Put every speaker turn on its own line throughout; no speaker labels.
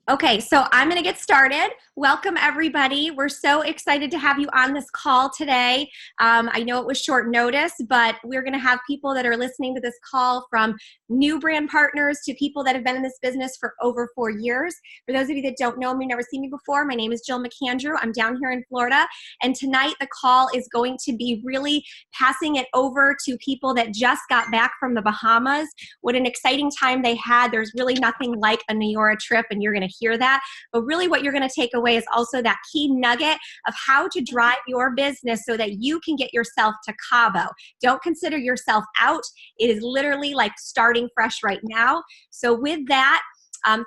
Okay, so I'm going to get started. Welcome, everybody. We're so excited to have you on this call today. I know it was short notice, but we're going to have people that are listening to this call from new brand partners to people that have been in this business for over 4 years. For those of you that don't know me, never seen me before, my name is Jill McAndrew. I'm down here in Florida, and tonight the call is going to be really passing it over to people that just got back from the Bahamas. What an exciting time they had. There's really nothing like a New York trip, and you're going to hear that. But really what you're going to take away is also that key nugget of how to drive your business so that you can get yourself to Cabo. Don't consider yourself out. It is literally like starting fresh right now. So with that,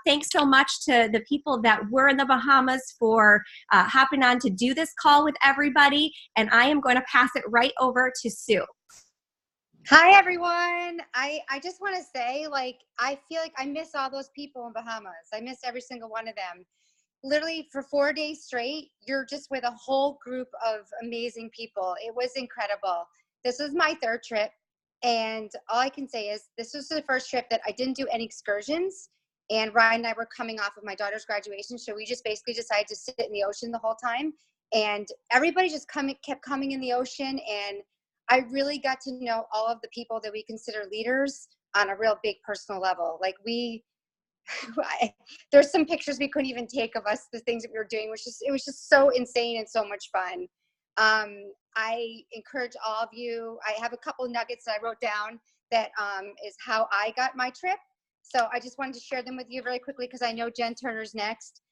thanks so much to the people that were in the Bahamas for hopping on to do this call with everybody. And I am going to pass it right over to Sue.
Hi, everyone. I just want to say, I feel like I miss all those people in Bahamas. I miss every single one of them. Literally for 4 days straight, you're just with a whole group of amazing people. It was incredible. This was my third trip. And all I can say is this was the first trip that I didn't do any excursions. And Ryan and I were coming off of my daughter's graduation. So we just basically decided to sit in the ocean the whole time. And everybody just kept coming in the ocean. And I really got to know all of the people that we consider leaders on a real big personal level. There's some pictures we couldn't even take of us, the things that we were doing, it was just so insane and so much fun. I encourage all of you. I have a couple of nuggets that I wrote down that is how I got my trip. So I just wanted to share them with you very quickly because I know Jen Turner's next.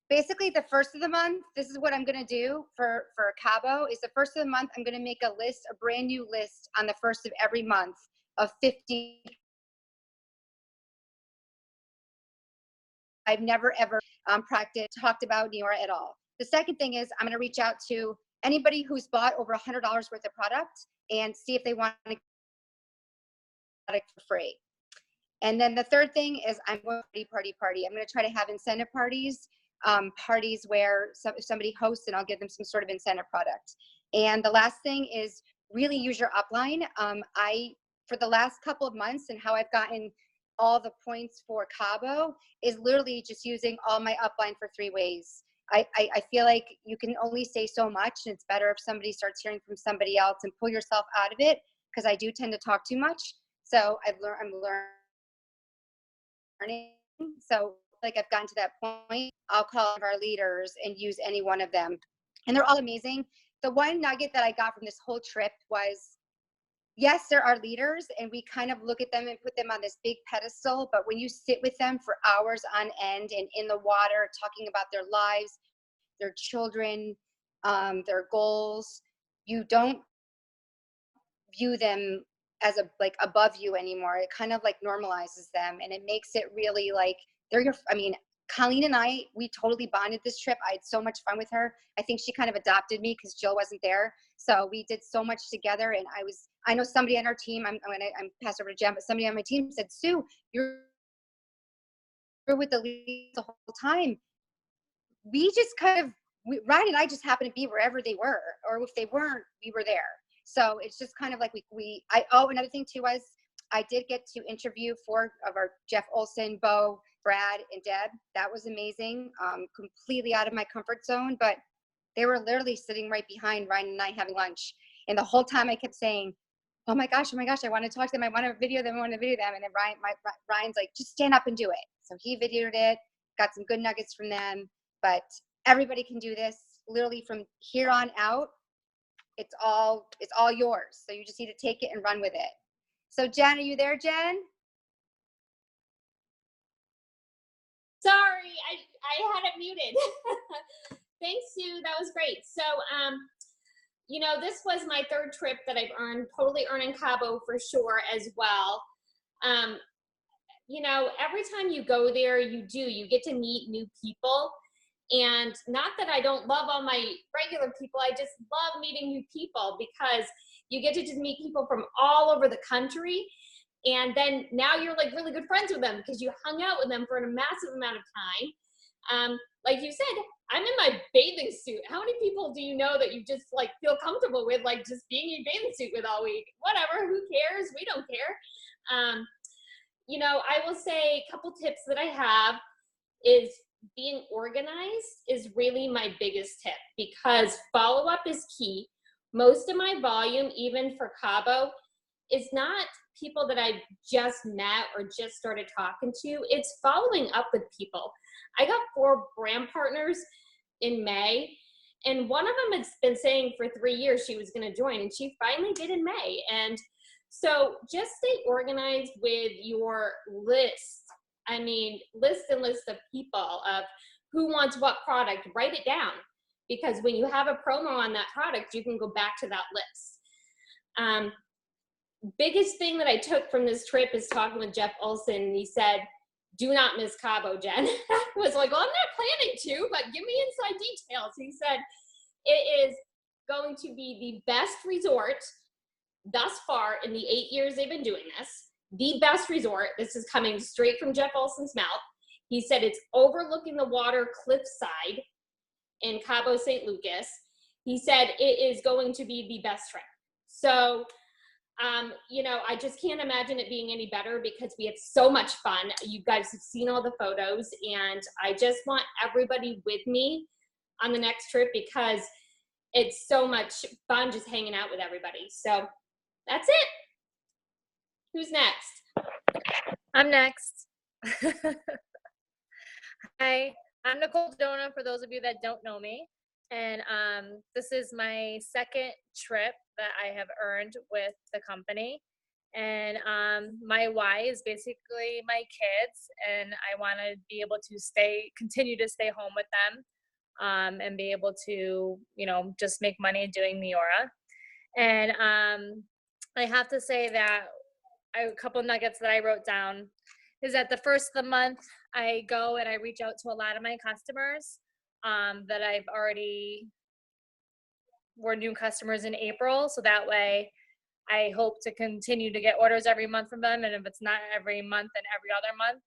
Basically, the first of the month, this is what I'm going to do for Cabo, is the first of the month, I'm going to make a list, a brand new list on the first of every month of 50. I've never, ever talked about New York at all. The second thing is I'm going to reach out to anybody who's bought over $100 worth of product and see if they want to get it for free. And then the third thing is I'm going to party. I'm going to try to have incentive parties. Parties where if somebody hosts, and I'll give them some sort of incentive product. And the last thing is really use your upline. For the last couple of months, and how I've gotten all the points for Cabo is literally just using all my upline for 3 ways. I feel like you can only say so much, and it's better if somebody starts hearing from somebody else and pull yourself out of it, because I do tend to talk too much. So I'm learning. So I've gotten to that point, I'll call one of our leaders and use any one of them. And they're all amazing. The one nugget that I got from this whole trip was, yes, there are leaders and we kind of look at them and put them on this big pedestal, but when you sit with them for hours on end and in the water, talking about their lives, their children, their goals, you don't view them as above you anymore. It kind of normalizes them, and it makes it really Colleen and I, we totally bonded this trip. I had so much fun with her. I think she kind of adopted me because Jill wasn't there. So we did so much together, and I know somebody on our team, I'm pass over to Jen, but somebody on my team said, Sue, you're with the lead the whole time. We just Ryan and I just happened to be wherever they were, or if they weren't, we were there. So it's just kind of like another thing too was I did get to interview 4 of our Jeff Olson, Bo, Brad, and Deb. That was amazing. Completely out of my comfort zone, but they were literally sitting right behind Ryan and I having lunch. And the whole time I kept saying, oh my gosh, I want to talk to them. I want to video them. And then Ryan's like, just stand up and do it. So he videoed it, got some good nuggets from them, but everybody can do this. Literally from here on out, it's all yours. So you just need to take it and run with it. So Jen, are you there, Jen?
Sorry, I had it muted. Thanks, Sue. That was great. So, this was my third trip that I've totally earned in Cabo for sure as well. Every time you go there, you get to meet new people. And not that I don't love all my regular people, I just love meeting new people because you get to just meet people from all over the country. And then now you're really good friends with them because you hung out with them for a massive amount of time. Like you said, I'm in my bathing suit. How many people do you know that you just feel comfortable with, just being in your bathing suit with all week? Whatever, who cares? We don't care. I will say a couple tips that I have. is being organized is really my biggest tip, because follow-up is key. Most of my volume, even for CABO, is not people that I just met or just started talking to. It's following up with people. I got 4 brand partners in May, and one of them has been saying for 3 years she was going to join, and she finally did in May. And so just stay organized with your list. I mean, list and list of people, of who wants what product. Write it down, because when you have a promo on that product, you can go back to that list. Biggest thing that I took from this trip is talking with Jeff Olson, and he said, do not miss CABO, Jen. I was like, well, I'm not planning to, but give me inside details. He said, it is going to be the best resort thus far in the 8 years they've been doing this. The best resort. This is coming straight from Jeff Olson's mouth. He said it's overlooking the water cliffside in Cabo St. Lucas. He said it is going to be the best trip. So, you know, I just can't imagine it being any better, because we had so much fun. You guys have seen all the photos, and I just want everybody with me on the next trip, because it's so much fun just hanging out with everybody. So that's it. Who's next?
I'm next. Hi, I'm Nicole Dona, for those of you that don't know me. And this is my second trip that I have earned with the company. And my why is basically my kids, and I want to be able to continue to stay home with them, and be able to, you know, just make money doing Miura. And I have to say that a couple nuggets that I wrote down is that the first of the month I go and I reach out to a lot of my customers that I've already were new customers in April. So that way I hope to continue to get orders every month from them. And if it's not every month, then every other month,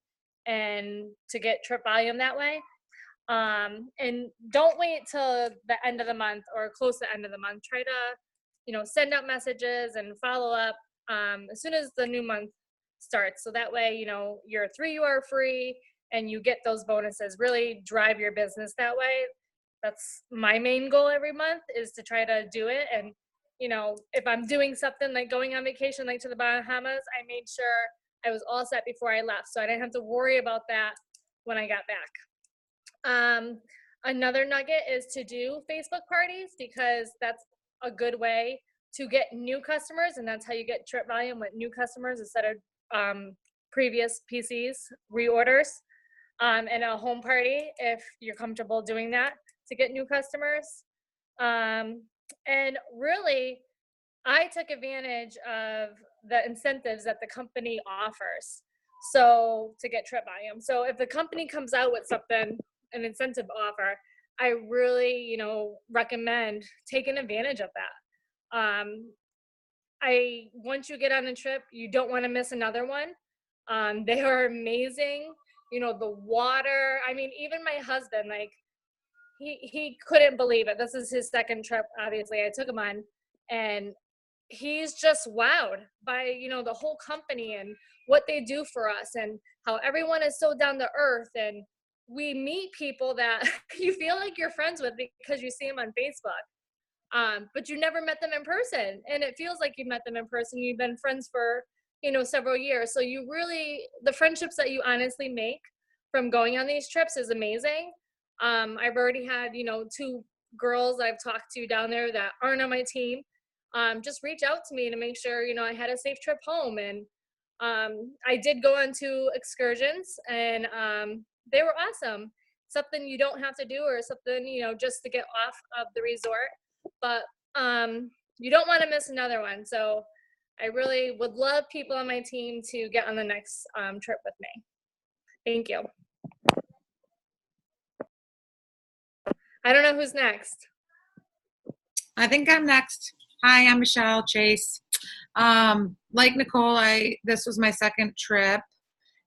and to get trip volume that way. And don't wait till the end of the month or close to the end of the month. Try to, you know, send out messages and follow up as soon as the new month starts. So that way, you know, your 3 you are free and you get those bonuses. Really drive your business that way. That's my main goal every month, is to try to do it. And, you know, if I'm doing something like going on vacation, like to the Bahamas, I made sure I was all set before I left, so I didn't have to worry about that when I got back. Another nugget is to do Facebook parties, because that's a good way to get new customers, and that's how you get trip volume with new customers instead of previous PCs reorders. And a home party, if you're comfortable doing that, to get new customers. And really, I took advantage of the incentives that the company offers, so to get trip volume. So if the company comes out with something, an incentive offer, I really, you know, recommend taking advantage of that. Once you get on a trip, you don't want to miss another one. They are amazing. You know, the water, I mean, even my husband, like, he couldn't believe it. This is his second trip, obviously, I took him on, and he's just wowed by, you know, the whole company and what they do for us, and how everyone is so down to earth. And we meet people that you feel like you're friends with because you see them on Facebook, but you never met them in person, and it feels like you met them in person. You've been friends for, you know, several years. So you really, the friendships that you honestly make from going on these trips is amazing. I've already had, you know, 2 girls I've talked to down there that aren't on my team, just reach out to me to make sure, you know, I had a safe trip home. And I did go on 2 excursions, and they were awesome. Something you don't have to do, or something, you know, just to get off of the resort. But you don't want to miss another one. So I really would love people on my team to get on the next trip with me. Thank you. I don't know who's next.
I think I'm next. Hi, I'm Michelle Chase. Like Nicole, this was my second trip.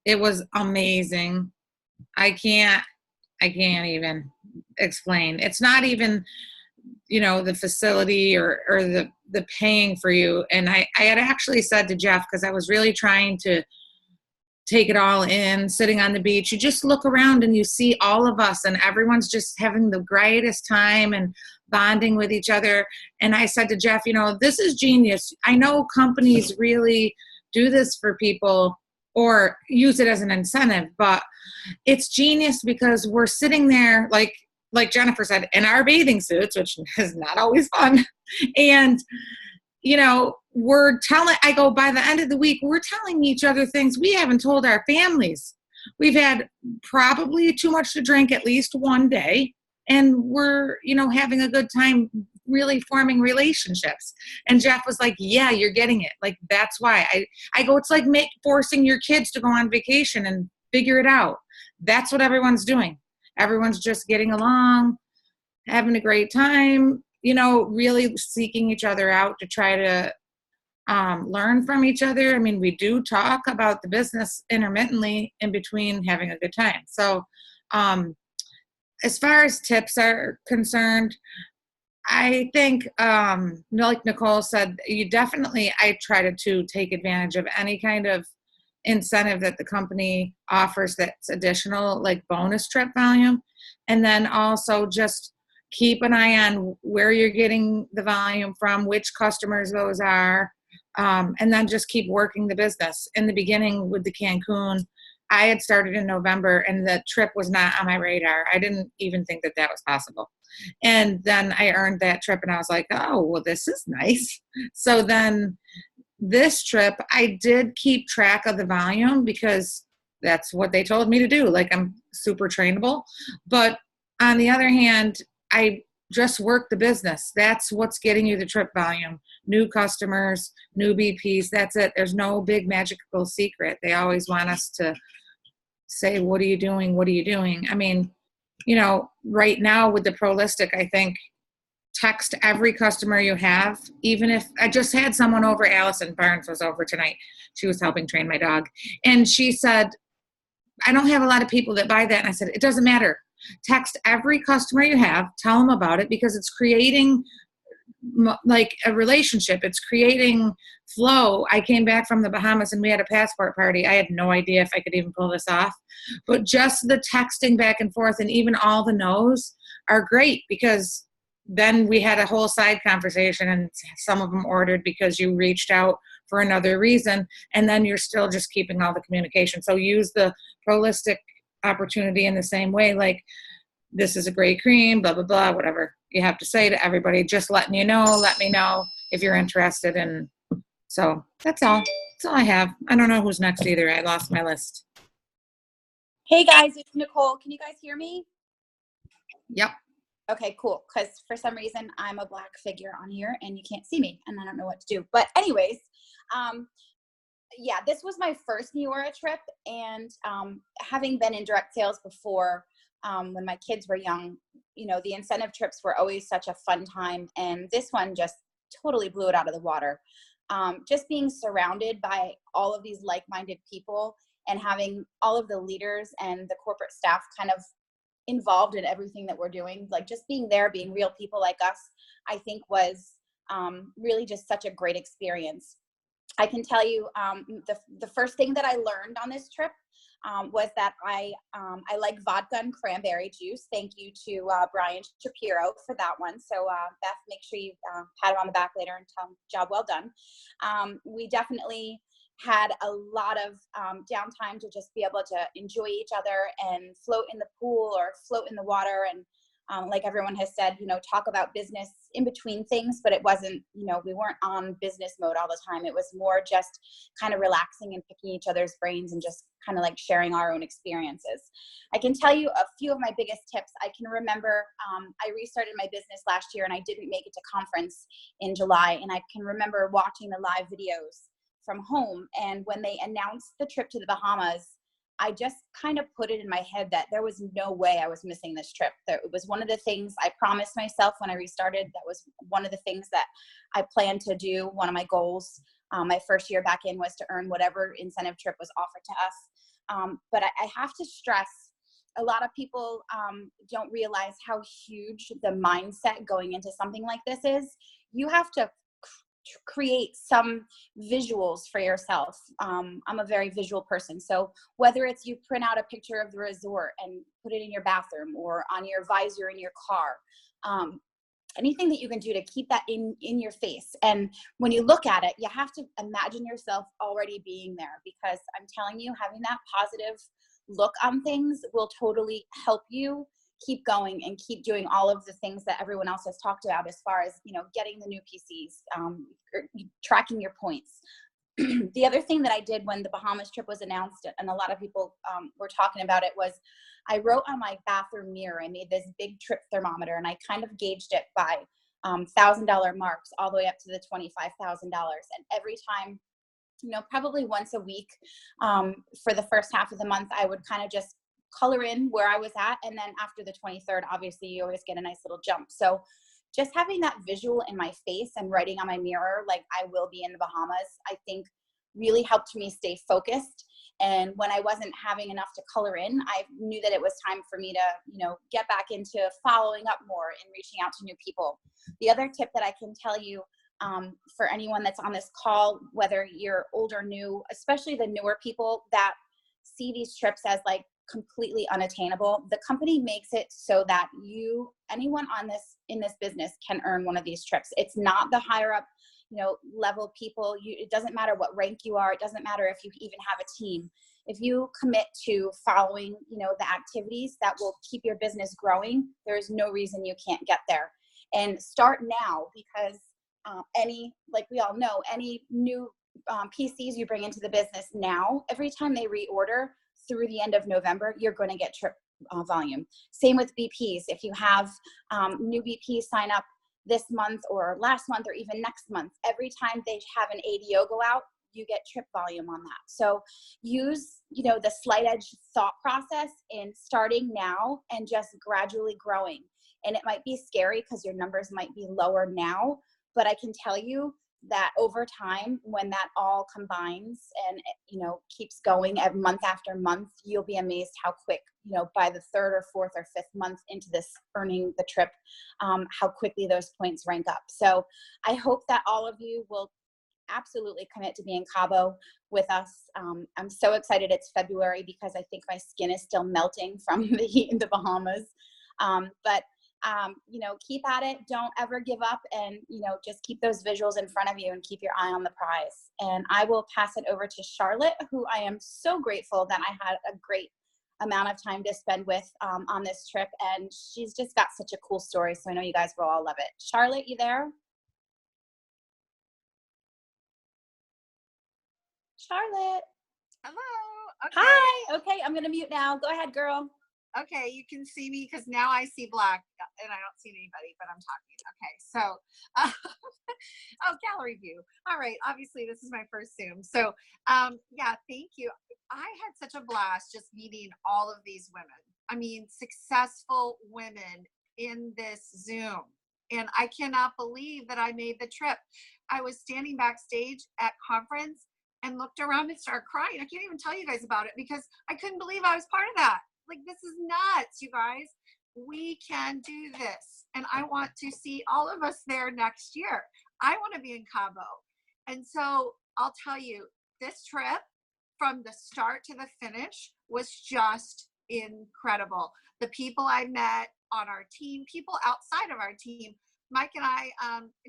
It was amazing. I can't even explain. It's not even, you know, the facility or the paying for you. And I had actually said to Jeff, because I was really trying to take it all in, sitting on the beach. You just look around and you see all of us, and everyone's just having the greatest time and bonding with each other. And I said to Jeff, this is genius. I know companies really do this for people or use it as an incentive, but it's genius because we're sitting there, like Jennifer said, in our bathing suits, which is not always fun. And I go, by the end of the week, we're telling each other things we haven't told our families. We've had probably too much to drink at least one day, and we're, having a good time, really forming relationships. And Jeff was like, yeah, you're getting it. Like, that's why I go, it's like forcing your kids to go on vacation and figure it out. That's what everyone's doing. Everyone's just getting along, having a great time, really seeking each other out to try to learn from each other. I mean, we do talk about the business intermittently in between having a good time. So as far as tips are concerned, I think, like Nicole said, I try to take advantage of any kind of incentive that the company offers that's additional, like bonus trip volume. And then also just keep an eye on where you're getting the volume from, which customers those are, and then just keep working the business. In the beginning with the Cancun, I had started in November and the trip was not on my radar. I didn't even think that was possible. And then I earned that trip and I was like, oh, well, this is nice. So then this trip, I did keep track of the volume because that's what they told me to do. Like, I'm super trainable. But on the other hand, I just work the business. That's what's getting you the trip volume. New customers, new BPs, that's it. There's no big magical secret. They always want us to say, what are you doing? What are you doing? I mean, right now with the Prolistic, I think text every customer you have. Even if I just had someone over, Allison Barnes was over tonight. She was helping train my dog. And she said, I don't have a lot of people that buy that. And I said, it doesn't matter. Text every customer you have, tell them about it, because it's creating like a relationship. It's creating flow. I came back from the Bahamas and we had a passport party. I had no idea if I could even pull this off, but just the texting back and forth and even all the no's are great, because then we had a whole side conversation and some of them ordered because you reached out for another reason. And then you're still just keeping all the communication. So use the Prolistic opportunity in the same way. Like, this is a great cream, blah, blah, blah, whatever you have to say to everybody, just letting you know, let me know if you're interested. And so that's all. That's all I have. I don't know who's next either. I lost my list.
Hey guys, it's Nicole. Can you guys hear me?
Yep.
Okay, cool. Because for some reason I'm a black figure on here and you can't see me and I don't know what to do. But anyways, yeah, this was my first New Era trip, and having been in direct sales before, when my kids were young, the incentive trips were always such a fun time, and this one just totally blew it out of the water. Just being surrounded by all of these like-minded people and having all of the leaders and the corporate staff kind of involved in everything that we're doing, like just being there, being real people like us, I think was really just such a great experience. I can tell you the first thing that I learned on this trip was that I like vodka and cranberry juice. Thank you to Brian Shapiro for that one. So Beth, make sure you pat him on the back later and tell him job well done. We definitely had a lot of downtime to just be able to enjoy each other and float in the pool or float in the water. And like everyone has said, talk about business in between things, but it wasn't, we weren't on business mode all the time. It was more just kind of relaxing and picking each other's brains and just kind of like sharing our own experiences. I can tell you a few of my biggest tips. I can remember I restarted my business last year and I didn't make it to conference in July. And I can remember watching the live videos from home. And when they announced the trip to the Bahamas, I just kind of put it in my head that there was no way I was missing this trip. It was one of the things I promised myself when I restarted. That was one of the things that I planned to do. One of my goals my first year back in was to earn whatever incentive trip was offered to us. But I have to stress, a lot of people don't realize how huge the mindset going into something like this is. You have to create some visuals for yourself. I'm a very visual person. So whether it's you print out a picture of the resort and put it in your bathroom or on your visor in your car, anything that you can do to keep that in your face. And when you look at it, you have to imagine yourself already being there, because I'm telling you, having that positive look on things will totally help you keep going and keep doing all of the things that everyone else has talked about, as far as, getting the new PCs, tracking your points. The other thing that I did when the Bahamas trip was announced, and a lot of people were talking about it, was I wrote on my bathroom mirror, I made this big trip thermometer, and I kind of gauged it by $1,000 marks all the way up to the $25,000. And every time, probably once a week, for the first half of the month, I would kind of just color in where I was at. And then after the 23rd, obviously you always get a nice little jump. So just having that visual in my face and writing on my mirror, like I will be in the Bahamas, I think really helped me stay focused. And when I wasn't having enough to color in, I knew that it was time for me to, get back into following up more and reaching out to new people. The other tip that I can tell you, for anyone that's on this call, whether you're old or new, especially the newer people that see these trips as like completely unattainable, the company makes it so that anyone in this business can earn one of these trips. It's not the higher up, level people. It doesn't matter what rank you are. It doesn't matter if you even have a team. If you commit to following, the activities that will keep your business growing, there's no reason you can't get there. And start now, because like we all know, any new PCs you bring into the business now, every time they reorder through the end of November, you're going to get trip volume. Same with BPs. If you have new BPs sign up this month or last month or even next month, every time they have an ADO go out, you get trip volume on that. So use, the slight edge thought process in starting now and just gradually growing. And it might be scary because your numbers might be lower now, but I can tell you that over time, when that all combines and, keeps going every month after month, you'll be amazed how quick, by the third or fourth or fifth month into this earning the trip, how quickly those points rank up. So I hope that all of you will absolutely commit to being CABO with us. I'm so excited it's February, because I think my skin is still melting from the heat in the Bahamas. But keep at it. Don't ever give up, and, just keep those visuals in front of you and keep your eye on the prize. And I will pass it over to Charlotte, who I am so grateful that I had a great amount of time to spend with on this trip. And she's just got such a cool story. So I know you guys will all love it. Charlotte, you there? Charlotte.
Hello. Okay.
Hi. Okay, I'm going to mute now. Go ahead, girl.
Okay, you can see me because now I see black and I don't see anybody, but I'm talking. Okay, so, gallery view. All right, obviously this is my first Zoom. So, yeah, thank you. I had such a blast just meeting all of these women. I mean, successful women in this Zoom. And I cannot believe that I made the trip. I was standing backstage at conference and looked around and started crying. I can't even tell you guys about it because I couldn't believe I was part of that. Like, this is nuts, you guys. We can do this. And I want to see all of us there next year. I want to be in Cabo. And so I'll tell you, this trip from the start to the finish was just incredible. The people I met on our team, people outside of our team. Mike and I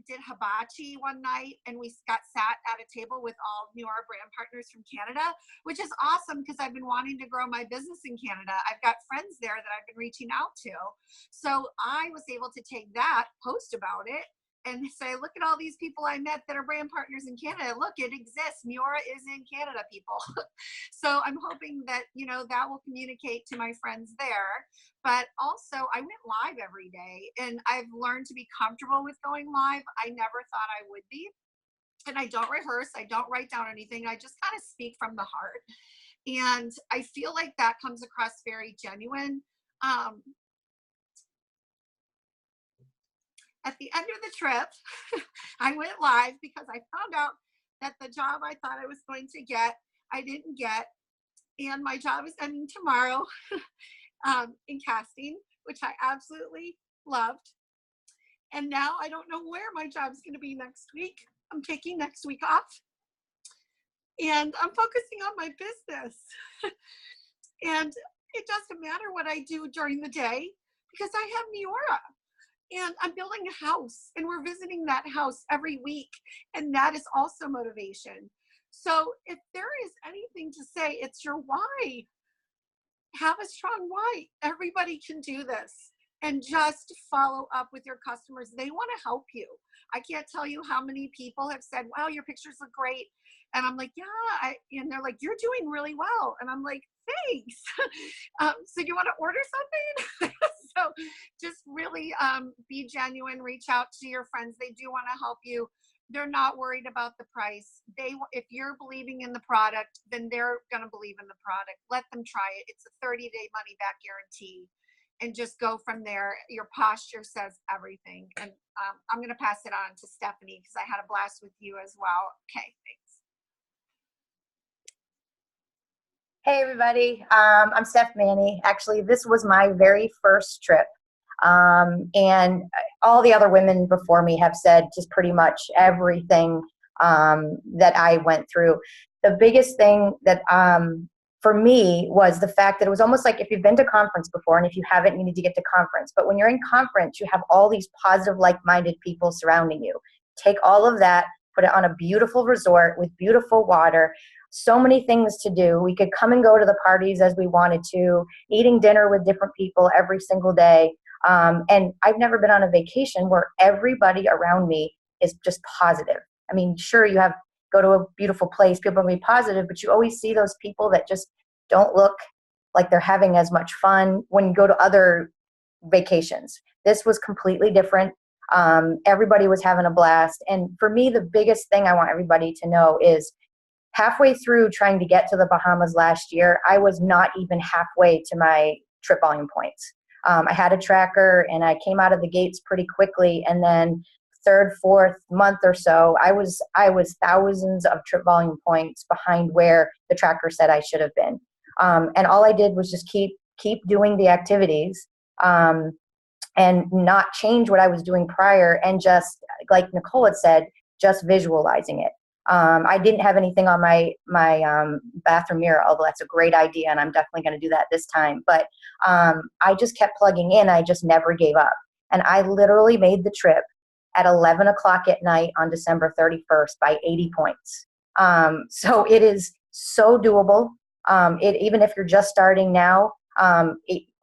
did hibachi one night, and we got sat at a table with all our brand partners from Canada, which is awesome because I've been wanting to grow my business in Canada. I've got friends there that I've been reaching out to. So I was able to take that, post about it, and say, look at all these people I met that are brand partners in Canada. Look, it exists. Miura is in Canada, people. So I'm hoping that, that will communicate to my friends there. But also, I went live every day, and I've learned to be comfortable with going live. I never thought I would be. And I don't rehearse. I don't write down anything. I just kind of speak from the heart. And I feel like that comes across very genuine. At the end of the trip, I went live because I found out that the job I thought I was going to get, I didn't get. And my job is ending tomorrow in casting, which I absolutely loved. And now I don't know where my job is going to be next week. I'm taking next week off and I'm focusing on my business. And it doesn't matter what I do during the day because I have Neora. And I'm building a house and we're visiting that house every week. And that is also motivation. So if there is anything to say, it's your why. Have a strong why. Everybody can do this. And just follow up with your customers. They want to help you. I can't tell you how many people have said, wow, your pictures look great. And I'm like, yeah. And they're like, you're doing really well. And I'm like, thanks. So you want to order something? So just really be genuine, reach out to your friends. They do want to help you. They're not worried about the price. If you're believing in the product, then they're going to believe in the product. Let them try it. It's a 30-day money back guarantee. And just go from there. Your posture says everything. And I'm going to pass it on to Stephanie because I had a blast with you as well. Okay, thanks.
Hey everybody, I'm Steph Manny. Actually, this was my very first trip. And all the other women before me have said just pretty much everything that I went through. The biggest thing that for me was the fact that it was almost like if you've been to conference before, and if you haven't, you need to get to conference. But when you're in conference, you have all these positive, like-minded people surrounding you. Take all of that, put it on a beautiful resort with beautiful water, so many things to do. We could come and go to the parties as we wanted to, eating dinner with different people every single day. And I've never been on a vacation where everybody around me is just positive. I mean, sure, you go to a beautiful place, people will be positive, but you always see those people that just don't look like they're having as much fun when you go to other vacations. This was completely different. Everybody was having a blast. And for me, the biggest thing I want everybody to know is halfway through trying to get to the Bahamas last year, I was not even halfway to my trip volume points. I had a tracker and I came out of the gates pretty quickly. And then third, fourth month or so, I was thousands of trip volume points behind where the tracker said I should have been. And all I did was just keep doing the activities and not change what I was doing prior. And just like Nicole had said, just visualizing it. I didn't have anything on my bathroom mirror, although that's a great idea, and I'm definitely going to do that this time. But I just kept plugging in. I just never gave up. And I literally made the trip at 11 o'clock at night on December 31st by 80 points. So it is so doable. Even if you're just starting now,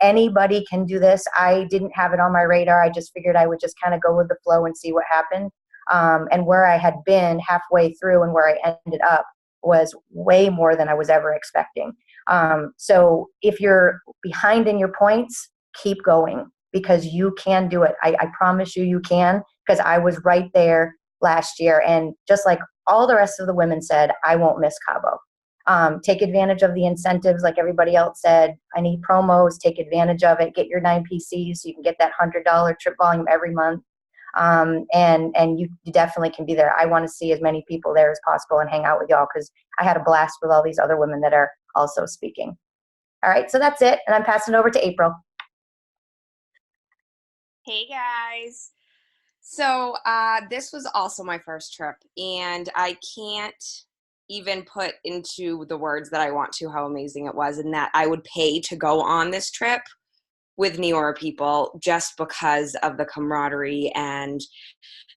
anybody can do this. I didn't have it on my radar. I just figured I would just kind of go with the flow and see what happened. And where I had been halfway through and where I ended up was way more than I was ever expecting. So if you're behind in your points, keep going because you can do it. I promise you can, because I was right there last year. And just like all the rest of the women said, I won't miss CABO. Take advantage of the incentives like everybody else said. I need promos, take advantage of it. Get your 9 PCs so you can get that $100 trip volume every month. And you definitely can be there. I want to see as many people there as possible and hang out with y'all because I had a blast with all these other women that are also speaking. All right, so that's it. And I'm passing it over to April.
Hey guys. So this was also my first trip, and I can't even put into the words that I want to how amazing it was, and that I would pay to go on this trip with Neora people just because of the camaraderie and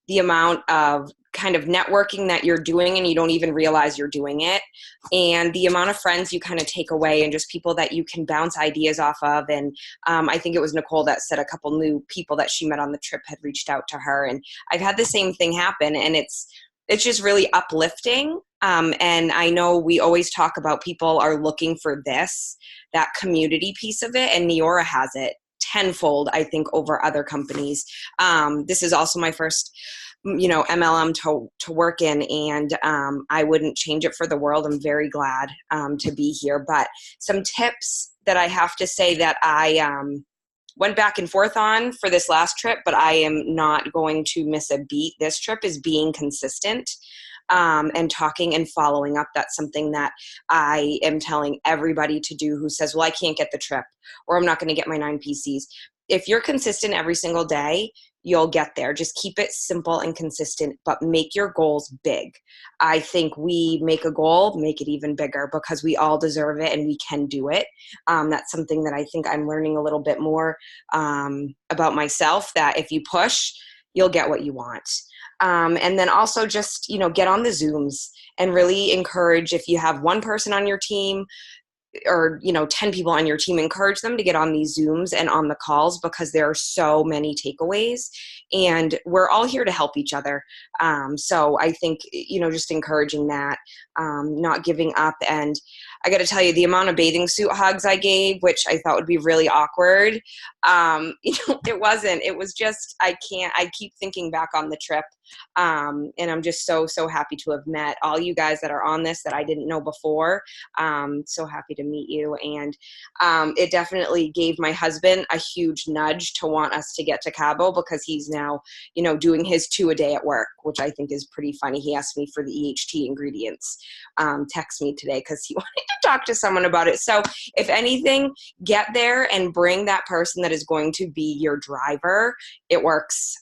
the amount of kind of networking that you're doing and you don't even realize you're doing it, and the amount of friends you kind of take away and just people that you can bounce ideas off of. And I think it was Nicole that said a couple new people that she met on the trip had reached out to her, and I've had the same thing happen, and it's just really uplifting. And I know we always talk about people are looking for that community piece of it, and Neora has it tenfold, I think, over other companies. This is also my first, MLM to work in, and I wouldn't change it for the world. I'm very glad to be here. But some tips that I have to say that I went back and forth on for this last trip, but I am not going to miss a beat this trip, is being consistent. And talking and following up. That's something that I am telling everybody to do who says, well, I can't get the trip, or I'm not going to get my 9 PCs. If you're consistent every single day, you'll get there. Just keep it simple and consistent, but make your goals big. I think we make a goal, make it even bigger, because we all deserve it and we can do it. That's something that I think I'm learning a little bit more about myself, that if you push, you'll get what you want. And then also just, get on the Zooms and really encourage, if you have one person on your team, or 10 people on your team, encourage them to get on these Zooms and on the calls, because there are so many takeaways and we're all here to help each other. So I think, just encouraging that, not giving up. And I got to tell you, the amount of bathing suit hugs I gave, which I thought would be really awkward, it wasn't. It was just, I keep thinking back on the trip, and I'm just so happy to have met all you guys that are on this that I didn't know before. So happy to meet you. And it definitely gave my husband a huge nudge to want us to get to Cabo, because he's now, doing his 2 a day at work, which I think is pretty funny. He asked me for the EHT ingredients, text me today because he wanted to talk to someone about it. So if anything, get there and bring that person that is going to be your driver. It works.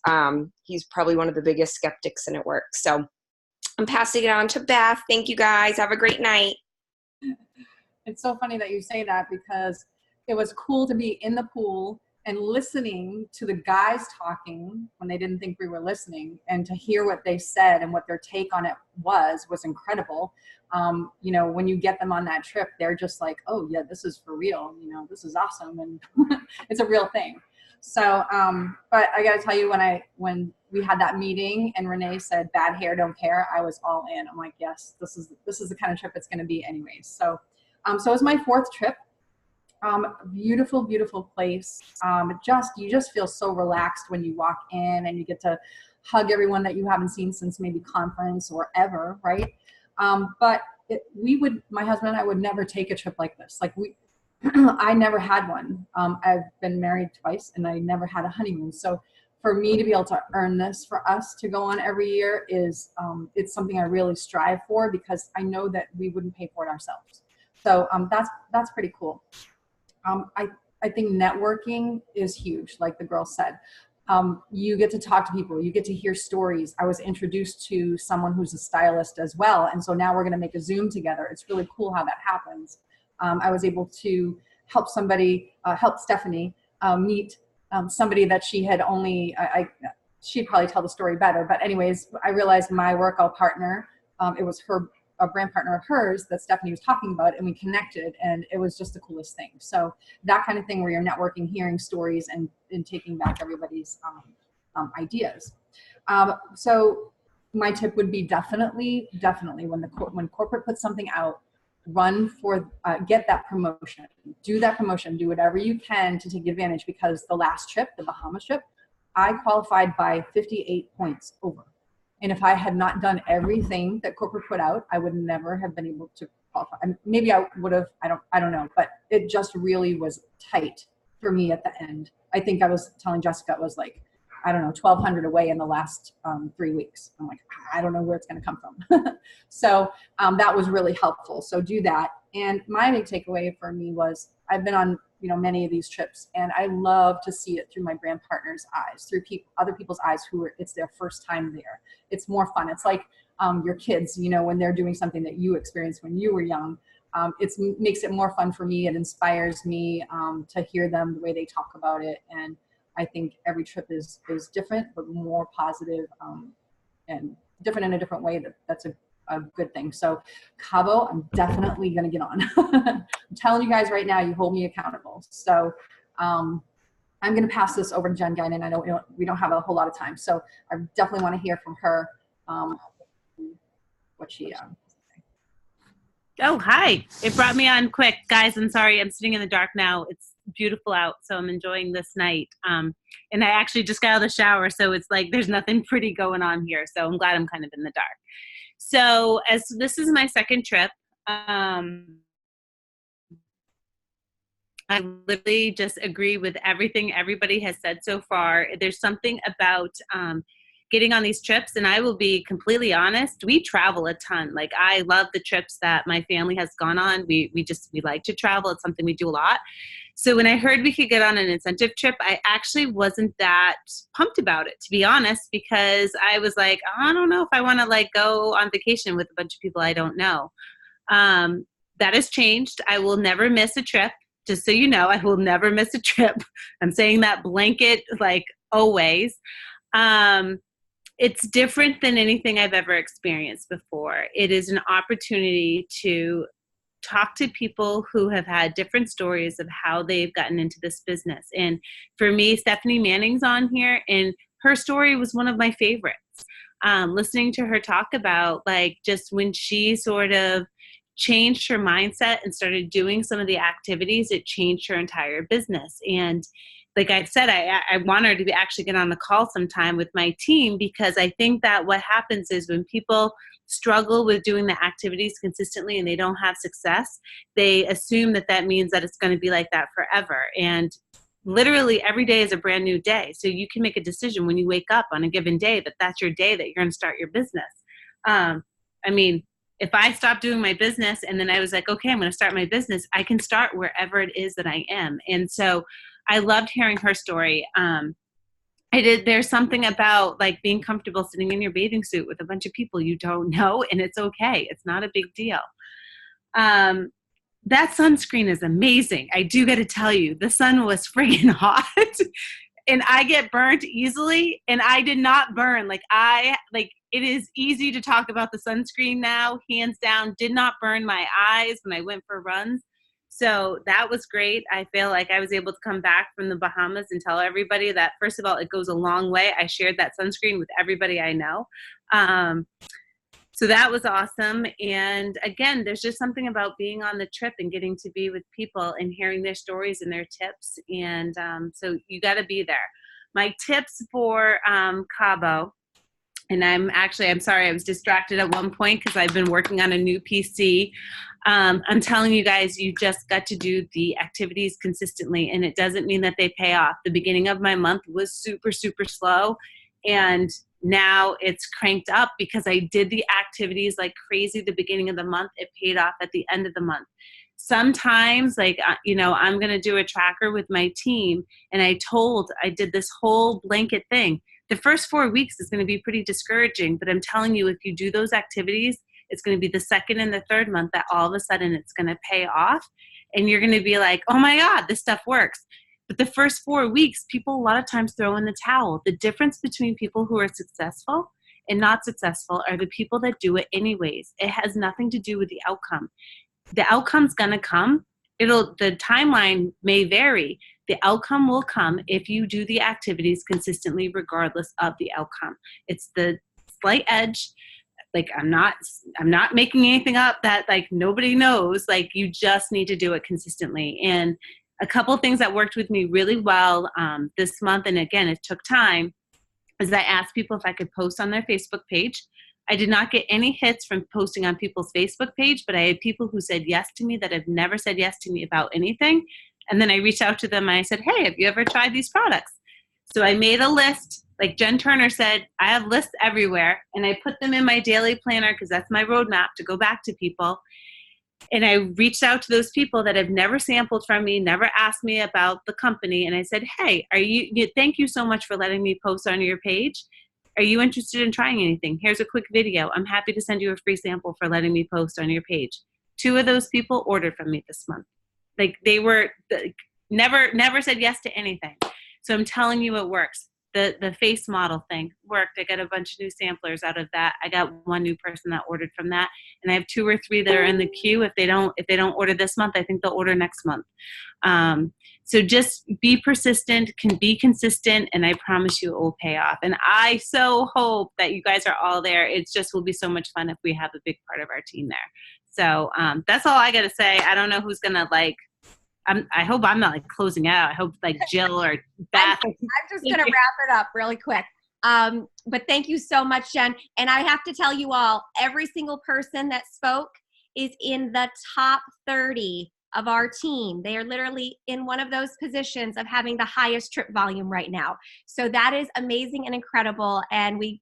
He's probably one of the biggest skeptics, and it works. So I'm passing it on to Beth. Thank you guys. Have a great night.
It's so funny that you say that, because it was cool to be in the pool and listening to the guys talking when they didn't think we were listening, and to hear what they said and what their take on it was incredible. When you get them on that trip, they're just like, oh yeah, this is for real. This is awesome. And it's a real thing. So, but I got to tell you, when we had that meeting and Renee said, bad hair, don't care, I was all in. I'm like, yes, this is the kind of trip it's going to be anyways. So, so it was my 4th trip. Beautiful, beautiful place. You just feel so relaxed when you walk in, and you get to hug everyone that you haven't seen since maybe conference or ever, right? But my husband and I would never take a trip like this. I never had one. I've been married twice, and I never had a honeymoon. So for me to be able to earn this, for us to go on every year, is it's something I really strive for, because I know that we wouldn't pay for it ourselves. So that's pretty cool. I think networking is huge, like the girl said. You get to talk to people, you get to hear stories. I was introduced to someone who's a stylist as well, and so now we're going to make a Zoom together. It's really cool how that happens. I was able to help Stephanie meet somebody that she had only, she'd probably tell the story better, but anyways, I realized my workout partner, it was a brand partner of hers that Stephanie was talking about, and we connected, and it was just the coolest thing. So that kind of thing, where you're networking, hearing stories, and taking back everybody's ideas. So my tip would be definitely when corporate puts something out, run for, get that promotion, do that promotion, do whatever you can to take advantage, because the last trip, the Bahamas trip, I qualified by 58 points over. And if I had not done everything that corporate put out, I would never have been able to qualify. Maybe I would have, I don't know, but it just really was tight for me at the end. I think I was telling Jessica, it was like, I don't know, 1,200 away in the last 3 weeks. I'm like, I don't know where it's going to come from. So that was really helpful. So do that. And my big takeaway for me was, I've been on many of these trips, and I love to see it through my brand partners' eyes, through other people's eyes it's their first time there. It's more fun. It's like your kids, when they're doing something that you experienced when you were young. It makes it more fun for me. It inspires me to hear them, the way they talk about it. And I think every trip is different, but more positive, and different in a different way. That's a good thing. So Cabo, I'm definitely going to get on. I'm telling you guys right now, you hold me accountable. So I'm going to pass this over to Jen Guinan. I know we don't have a whole lot of time, so I definitely want to hear from her what she
Oh, hi. It brought me on quick. Guys, I'm sorry. I'm sitting in the dark now. It's beautiful out, so I'm enjoying this night. And I actually just got out of the shower, so it's like there's nothing pretty going on here. So I'm glad I'm kind of in the dark. So as this is my 2nd trip, I literally just agree with everything everybody has said so far. There's something about getting on these trips. And I will be completely honest, we travel a ton. Like, I love the trips that my family has gone on. We like to travel. It's something we do a lot. So when I heard we could get on an incentive trip, I actually wasn't that pumped about it, to be honest, because I was like, I don't know if I want to like go on vacation with a bunch of people I don't know. That has changed. I will never miss a trip. Just so you know, I will never miss a trip. I'm saying that blanket, like, always. It's different than anything I've ever experienced before. It is an opportunity to talk to people who have had different stories of how they've gotten into this business. And for me, Stephanie Manning's on here, and her story was one of my favorites. Listening to her talk about, like, just when she sort of changed her mindset and started doing some of the activities, it changed her entire business. And like I said, I want her to actually get on the call sometime with my team, because I think that what happens is when people struggle with doing the activities consistently and they don't have success, they assume that that means that it's going to be like that forever. And literally every day is a brand new day. So you can make a decision when you wake up on a given day that that's your day that you're going to start your business. I mean, if I stopped doing my business and then I was like, okay, I'm going to start my business, I can start wherever it is that I am. And so I loved hearing her story. There's something about like being comfortable sitting in your bathing suit with a bunch of people you don't know, and it's okay. It's not a big deal. That sunscreen is amazing. I do got to tell you, the sun was friggin' hot. And I get burnt easily, and I did not burn. It is easy to talk about the sunscreen now, hands down. Did not burn my eyes when I went for runs. So that was great. I feel like I was able to come back from the Bahamas and tell everybody that, first of all, it goes a long way. I shared that sunscreen with everybody I know. So that was awesome. And again, there's just something about being on the trip and getting to be with people and hearing their stories and their tips. And so you got to be there. My tips for CABO, and I'm sorry, I was distracted at one point because I've been working on a new PC. I'm telling you guys, you just got to do the activities consistently, and it doesn't mean that they pay off. The beginning of my month was super, super slow, and now it's cranked up because I did the activities like crazy the beginning of the month. It paid off at the end of the month. Sometimes, I'm going to do a tracker with my team, and I did this whole blanket thing. The first 4 weeks is going to be pretty discouraging, but I'm telling you, if you do those activities, it's going to be the second and the third month that all of a sudden it's going to pay off, and you're going to be like, oh my God, this stuff works. But the first 4 weeks, people a lot of times throw in the towel. The difference between people who are successful and not successful are the people that do it anyways. It has nothing to do with the outcome. The outcome's going to come. The timeline may vary. The outcome will come if you do the activities consistently, regardless of the outcome. It's the slight edge. Like, I'm not making anything up that like nobody knows. Like, you just need to do it consistently. And a couple of things that worked with me really well this month, and again, it took time, is I asked people if I could post on their Facebook page. I did not get any hits from posting on people's Facebook page, but I had people who said yes to me that have never said yes to me about anything. And then I reached out to them and I said, hey, have you ever tried these products? So I made a list. Like Jen Turner said, I have lists everywhere, and I put them in my daily planner because that's my roadmap to go back to people. And I reached out to those people that have never sampled from me, never asked me about the company. And I said, hey, thank you so much for letting me post on your page. Are you interested in trying anything? Here's a quick video. I'm happy to send you a free sample for letting me post on your page. 2 of those people ordered from me this month. Like, they were never said yes to anything. So I'm telling you, it works. The face model thing worked. I got a bunch of new samplers out of that. I got 1 new person that ordered from that, and I have 2 or 3 that are in the queue. If they don't order this month, I think they'll order next month. So just be persistent, can be consistent, and I promise you it will pay off. And I so hope that you guys are all there. It just will be so much fun if we have a big part of our team there. So that's all I got to say. I don't know who's gonna I hope I'm not like closing out. I hope like Jill or Beth.
I'm just going to wrap it up really quick. But thank you so much, Jen. And I have to tell you all, every single person that spoke is in the top 30 of our team. They are literally in one of those positions of having the highest trip volume right now. So that is amazing and incredible. And we,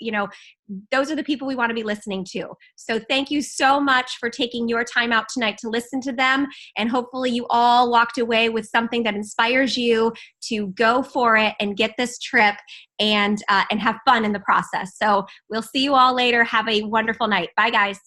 those are the people we want to be listening to. So thank you so much for taking your time out tonight to listen to them. And hopefully you all walked away with something that inspires you to go for it and get this trip and have fun in the process. So we'll see you all later. Have a wonderful night. Bye, guys.